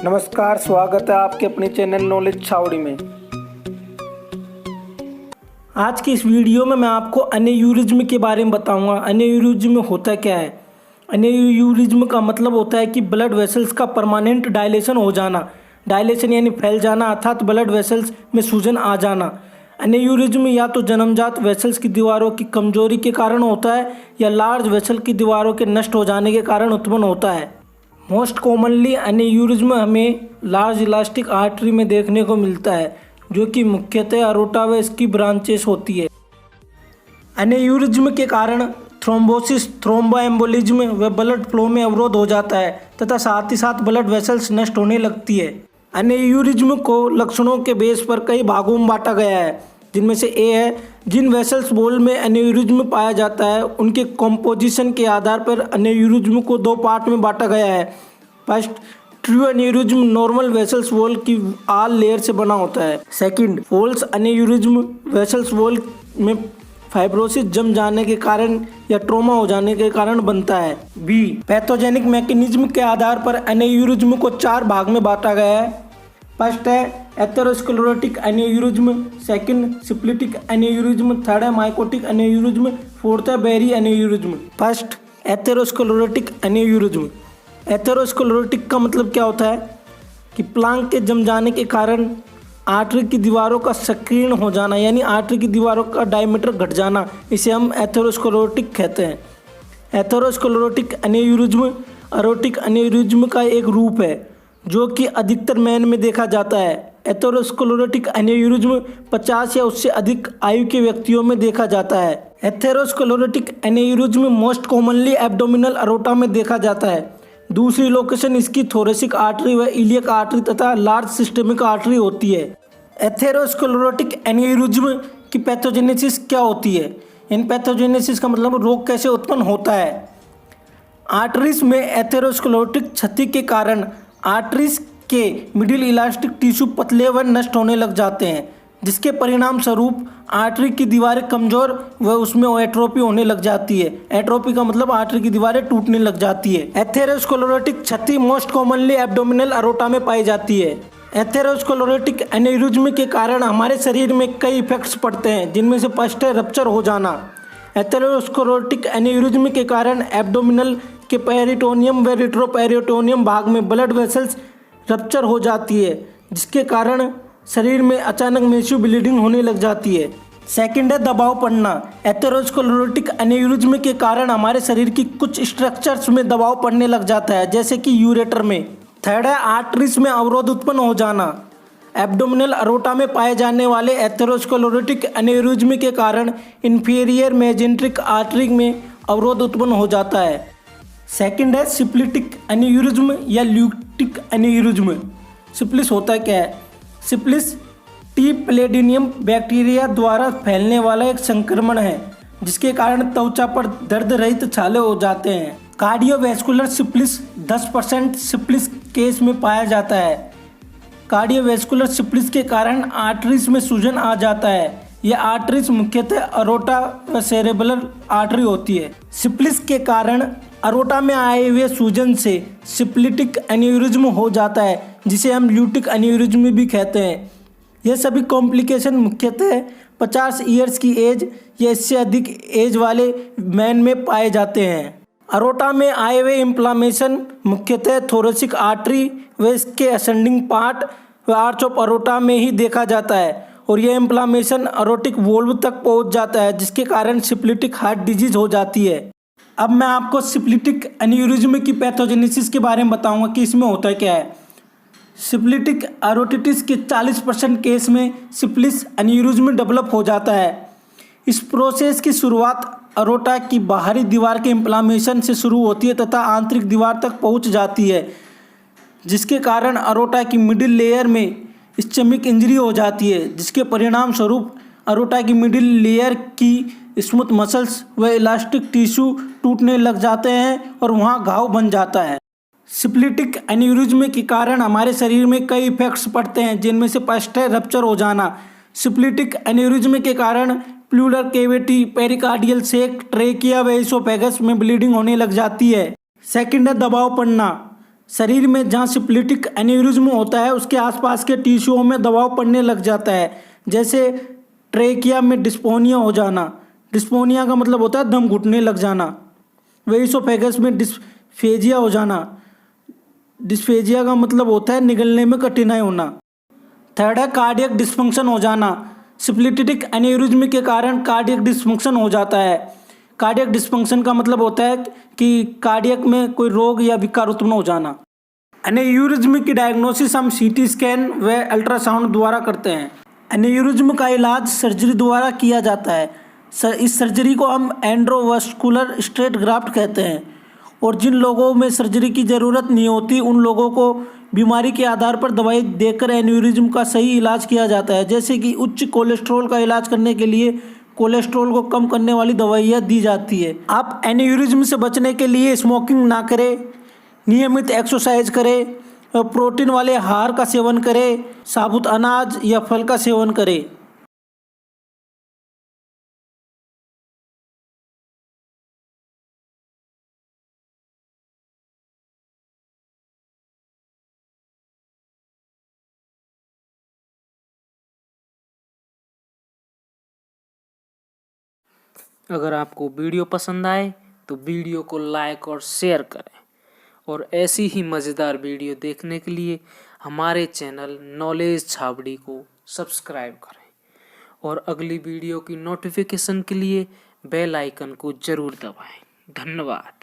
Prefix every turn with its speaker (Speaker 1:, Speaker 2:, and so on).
Speaker 1: नमस्कार, स्वागत है आपके अपने चैनल नॉलेज छावड़ी में। आज की इस वीडियो में मैं आपको एन्यूरिज्म के बारे में बताऊंगा। एन्यूरिज्म होता क्या है? एन्यूरिज्म का मतलब होता है कि ब्लड वेसल्स का परमानेंट डायलेशन हो जाना। डायलेशन यानी फैल जाना अर्थात ब्लड वेसल्स में सूजन आ जाना। एन्यूरिज्म या तो जन्मजात वेसल्स की दीवारों की कमजोरी के कारण होता है या लार्ज वेसल की दीवारों के नष्ट हो जाने के कारण उत्पन्न होता है। मोस्ट कॉमनली एन्यूरिज्म हमें लार्ज इलास्टिक आर्टरी में देखने को मिलता है, जो कि मुख्यतः अरोटा व इसकी ब्रांचेस होती है। एन्यूरिज्म के कारण थ्रोम्बोसिस, थ्रोम्बोएम्बोलिज्म व ब्लड फ्लो में अवरोध हो जाता है तथा साथ ही साथ ब्लड वेसल्स नष्ट होने लगती है। एन्यूरिज्म को लक्षणों के बेस पर कई भागों में बांटा गया है, जिनमें से ए है जिन वेसल्स वॉल में एन्यूरिज्म पाया जाता है उनके कॉम्पोजिशन के आधार पर एन्यूरिज्म को दो पार्ट में बांटा गया है। First, true aneurysm normal vessels wall की आल लेयर से बना होता है। Second, false aneurysm vessels wall में फाइब्रोसिस जम जाने के कारण या ट्रोमा हो जाने के कारण बनता है। बी, पैथोजेनिक मैकेनिज्म के आधार पर एन्यूरिज्म को चार भाग में बांटा गया है। फर्स्ट है atherosclerotic aneurysm, second syphilitic aneurysm, third है माइकोटिक एन्यूरिज्म, फोर्थ है berry aneurysm. First, atherosclerotic aneurysm. Atherosclerotic का मतलब क्या होता है कि प्लांक के जम जाने के कारण आर्टरी की दीवारों का संकीर्ण हो जाना, यानी आर्टरी की दीवारों का डायमीटर घट जाना, इसे हम एथेरोस्क्लेरोटिक कहते हैं। एथेरोस्क्लेरोटिक एन्यूरिज्म अरोटिक एन्यूरिज्म का एक रूप है जो कि अधिकतर मैन में देखा जाता है। एथेरोस्क्लेरोटिक एन्यूरिज्म 50 या उससे अधिक आयु के व्यक्तियों में देखा जाता है। Atherosclerotic aneurysm most commonly abdominal aorta में देखा जाता है। दूसरी लोकेशन इसकी थोरेसिक आर्टरी व इलियक आर्टरी तथा लार्ज सिस्टमिक आर्टरी होती है। एथेरोस्क्लेरोटिक एन्यूरिज्म की पैथोजेनेसिस क्या होती है? इन पैथोजेनेसिस का मतलब रोग कैसे उत्पन्न होता है। आर्टरीज में एथेरोस्क्लेरोटिक क्षति के कारण आर्टरीज के मिडिल इलास्टिक टिश्यू पतले व नष्ट होने लग जाते हैं, जिसके परिणाम स्वरूप आर्टरी की दीवारें कमजोर व उसमें एट्रोपी होने लग जाती है। एट्रोपी का मतलब आर्टरी की दीवारें टूटने लग जाती है। एथेरोस्क्लेरोटिक क्षति मोस्ट कॉमनली एब्डोमिनल अरोटा में पाई जाती है। एथेरोस्क्लेरोटिक एन्यूरिज्म के कारण हमारे शरीर में कई इफेक्ट्स पड़ते हैं, जिनमें से फर्स्ट है रप्चर हो जाना। एथेरोस्क्लेरोटिक एन्यूरिज्म के कारण एब्डोमिनल के पेरिटोनियम व रिट्रोपेरिटोनियम भाग में ब्लड वेसल्स रप्चर हो जाती है, जिसके कारण शरीर में अचानक मैसिव ब्लीडिंग होने लग जाती है। सेकंड है दबाव पड़ना। एथेरोस्क्लेरोटिक एन्यूरिज्म के कारण हमारे शरीर की कुछ स्ट्रक्चर्स में दबाव पड़ने लग जाता है, जैसे कि यूरेटर में। थर्ड है आर्टरीज में अवरोध उत्पन्न हो जाना। एब्डोमिनल अरोटा में पाए जाने वाले एथेरोस्क्लेरोटिक एन्यूरिज्म के कारण इंफीरियर मेजेंट्रिक आर्टरी में अवरोध उत्पन्न हो जाता है। सेकंड है सिप्लिटिक एन्यूरिज्म या ल्यूटिक एन्यूरिज्म। सिप्लिस होता क्या है? सिप्लिस टी प्लेडिनियम बैक्टीरिया द्वारा फैलने वाला एक संक्रमण है, जिसके कारण त्वचा पर दर्द रहित छाले हो जाते हैं। कार्डियोवैस्कुलर सिप्लिस 10% सिप्लिस केस में पाया जाता है। कार्डियोवैस्कुलर सिप्लिस के कारण आर्टरीज में सूजन आ जाता है। यह आर्टरीज मुख्यतः अरोटा व सेरेब्रल आर्टरी होती है। सिप्लिस के कारण अरोटा में आए हुए सूजन से सिप्लिटिक एन्यूरिज्म हो जाता है, जिसे हम ल्यूटिक एन्यूरिज्म भी कहते हैं। यह सभी कॉम्प्लिकेशन मुख्यतः 50 ईयर्स की एज या इससे अधिक एज वाले मैन में पाए जाते हैं। अरोटा में आए हुए इन्फ्लामेशन मुख्यतः थोरेसिक आर्टरी व इसके असेंडिंग पार्ट व आर्च ऑफ अरोटा में ही देखा जाता है, और यह इन्फ्लामेशन अरोटिक वोल्व तक पहुंच जाता है, जिसके कारण सिप्लिटिक हार्ट डिजीज हो जाती है। अब मैं आपको सिप्लिटिक एन्यूरिज्म की पैथोजेनेसिस के बारे में बताऊंगा कि इसमें होता क्या है। सिप्लिटिक अरोटिटिस के 40% केस में सिप्लिस एन्यूरिज्म डेवलप हो जाता है। इस प्रोसेस की शुरुआत अरोटा की बाहरी दीवार के इन्फ्लामेशन से शुरू होती है तथा आंतरिक दीवार तक पहुंच जाती है, जिसके कारण अरोटा की मिडिल लेयर में इस्चेमिक इंजरी हो जाती है, जिसके परिणाम स्वरूप अरोटा की मिडिल लेयर की स्मूथ मसल्स व इलास्टिक टिश्यू टूटने लग जाते हैं और वहां घाव बन जाता है। सिप्लिटिक एन्यूरिज्म के कारण हमारे शरीर में कई इफेक्ट्स पड़ते हैं, जिनमें से फर्स्ट है रप्चर हो जाना। सिप्लिटिक एन्यूरिज्म के कारण प्लूरल कैविटी, पेरिकार्डियल सेक, ट्रेकिया व इसोफेगस में ब्लीडिंग होने लग जाती है। सेकंड है दबाव पड़ना। शरीर में जहाँ सिप्लिटिक एन्यूरिज्म होता है उसके आसपास के टिश्यूओं में दबाव पड़ने लग जाता है, जैसे ट्रेकिया में डिस्पोनिया हो जाना। डिस्पोनिया का मतलब होता है दम घुटने लग जाना। वेसोफेगस में डिस्फेजिया हो जाना। डिस्फेजिया का मतलब होता है निगलने में कठिनाई होना। थर्ड है कार्डियक डिस्फंक्शन हो जाना। सिप्लिटिक एन्यूरिज्म के कारण कार्डियक डिस्फंक्शन हो जाता है। कार्डियक डिस्फंक्शन का मतलब होता है कि कार्डियक में कोई रोग या विकार उत्पन्न हो जाना। एन्यूरिज्म की डायग्नोसिस हम सीटी स्कैन व अल्ट्रासाउंड द्वारा करते हैं। एन्यूरिज्म का इलाज सर्जरी द्वारा किया जाता है। इस सर्जरी को हम एंडोवास्कुलर स्ट्रेट ग्राफ्ट कहते हैं। और जिन लोगों में सर्जरी की ज़रूरत नहीं होती उन लोगों को बीमारी के आधार पर दवाई देकर एन्यूरिज्म का सही इलाज किया जाता है। जैसे कि उच्च कोलेस्ट्रॉल का इलाज करने के लिए कोलेस्ट्रॉल को कम करने वाली दवाइयाँ दी जाती है। आप एन्यूरिज्म से बचने के लिए स्मोकिंग ना करें, नियमित एक्सरसाइज करें, प्रोटीन वाले आहार का सेवन करें, साबुत अनाज या फल का सेवन करें।
Speaker 2: अगर आपको वीडियो पसंद आए तो वीडियो को लाइक और शेयर करें, और ऐसी ही मज़ेदार वीडियो देखने के लिए हमारे चैनल नॉलेज छावड़ी को सब्सक्राइब करें, और अगली वीडियो की नोटिफिकेशन के लिए बेल आइकन को ज़रूर दबाएं। धन्यवाद।